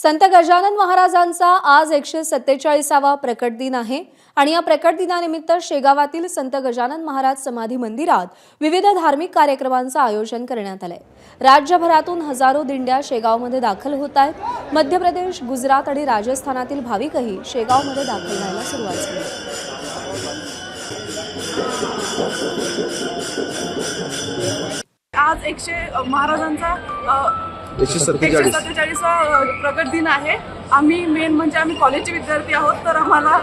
संत गजानन महाराजांचा आज 147वा प्रकट दिन आहे आणि या प्रकट दिनानिमित्त शेगावातील संत गजानन महाराज समाधी मंदिरात विविध धार्मिक कार्यक्रमांचं आयोजन करण्यात आलंय। राज्यभरातून हजारो दिंड्या शेगावमध्ये दाखल होत आहेत। मध्य प्रदेश, गुजरात आणि राजस्थानातील भाविकही शेगावमध्ये दाखल व्हायला सुरुवात झाली। आज महाराजांचा 147वा प्रकट दिन आहे। आम्ही मेन म्हणजे आम्ही कॉलेजचे विद्यार्थी आहोत, तर आम्हाला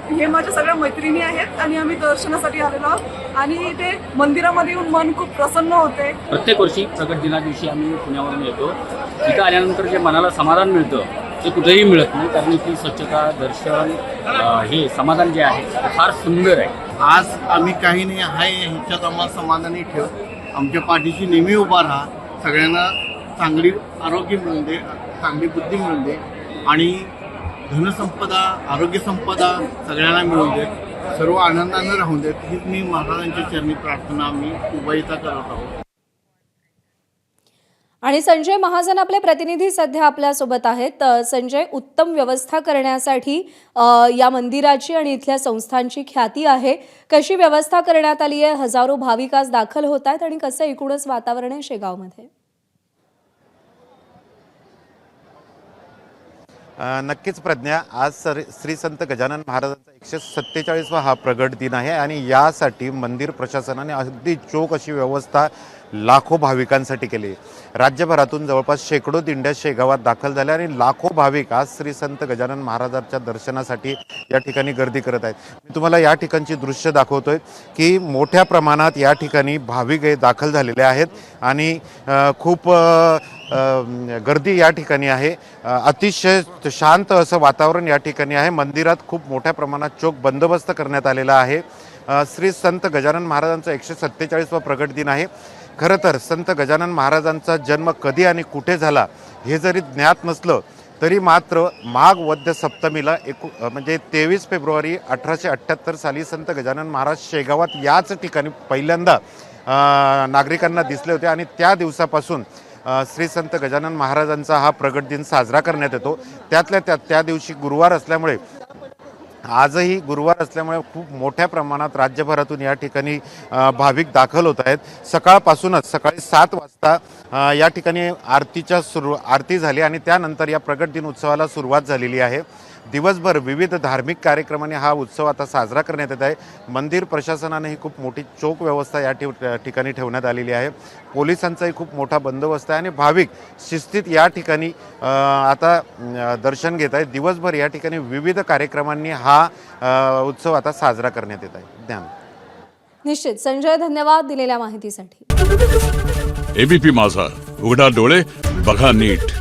हे माझ्या सगळ्या मैत्रिणी आहेत आणि आम्ही दर्शनासाठी आलेलो आहोत आणि इथे मंदिरामध्ये येऊन मन खूप प्रसन्न होते। प्रत्येक वर्षी प्रकट दिना दिवशी आम्ही पुण्यावरून येतो। इथं आल्यानंतर जे मनाला समाधान मिळतं ते कुठेही मिळत नाही, कारण इथली स्वच्छता, दर्शन, हे समाधान जे आहे ते फार सुंदर आहे। आज आम्ही काही नाही आहे ह्याच्यात आम्हाला समाधानी ठेव, आमच्या पाठीशी नेहमी उभा राहा, सगळ्यांना चांगली आरोग्य मिळून दे, चांगली बुद्धी मिळून दे आणि धनसंपदा, आरोग्य संपदा सगळ्यांना मिळून दे, सर्व आनंदानं राहून देत, हीच मी महाराजांच्या चरणी प्रार्थना आम्ही उभयता करत आहोत। आणि संजय महाजन आपले प्रतिनिधी सध्या आपल्या सोबत आहेत। संजय, उत्तम व्यवस्था करण्यासाठी या मंदिराची आणि इथल्या संस्थांची ख्याती आहे। कशी व्यवस्था करण्यात आली आहे? हजारो भाविक आज दाखल होत आहेत आणि कसं एकूणच वातावरण आहे शेगावमध्ये? नक्कीच प्रज्ञा, आज श्री संत गजानन महाराजांचा 147वा हा प्रगट दिन आहे आणि यासाठी मंदिर प्रशासनाने अगदी चोख अशी व्यवस्था लाखो भाविकांसाठी केली। राज्यभरातून जवळपास शेकडो दिंड्या शेगावात दाखल झाल्या आणि लाखो भाविक आज श्री संत गजानन महाराजांच्या दर्शनासाठी या ठिकाणी गर्दी करत आहेत। मी तुम्हाला या ठिकाणची दृश्य दाखवतोय की मोठ्या प्रमाणात या ठिकाणी भाविक दाखल झालेले आहेत आणि खूप गर्दी या ठिकाणी आहे। अतिशय शांत असं वातावरण या ठिकाणी आहे। मंदिरात खूप मोठ्या प्रमाणात चोख बंदोबस्त करण्यात आलेला आहे। श्री संत गजानन महाराजांचा 147वा प्रगट दिन आहे। खरं तर संत गजानन महाराजांचा जन्म कधी आणि कुठे झाला हे जरी ज्ञात नसलं तरी मात्र माघ वद्य सप्तमीला म्हणजे 23 फेब्रुवारी 1878 साली संत गजानन महाराज शेगावात याच ठिकाणी पहिल्यांदा नागरिकांना दिसले होते आणि त्या दिवसापासून श्री संत गजानन महाराजांचा हा प्रगट दिन साजरा करण्यात येतो। त्यातल्या त्या दिवशी गुरुवार असल्यामुळे, आजही गुरुवार असल्यामुळे खूप मोठ्या प्रमाणात राज्यभरातून या ठिकाणी भाविक दाखल होत आहेत। सकाळपासूनच सकाळी 7 वाजता या ठिकाणी आरती झाली आणि त्यानंतर या प्रगट दिन उत्सवाला सुरुवात झालेली आहे। दिवसभर विविध धार्मिक कार्यक्रमांनी हा उत्सव आता साजरा करण्यात येत आहे। मंदिर प्रशासनाने ही खूप मोठी चोख व्यवस्था या ठिकाणी ठेवण्यात आलेली आहे। पोलिसांचाही खूप मोठा बंदोबस्त आहे आणि भाविक शिस्तीत या ठिकाणी आता दर्शन घेत आहेत। दिवसभर या ठिकाणी विविध कार्यक्रमांनी हा उत्सव आता साजरा करण्यात येत आहे। निश्चित संजय, धन्यवाद दिलेल्या माहितीसाठी। एबीपी माझा, उघडा डोळे बघा नीट।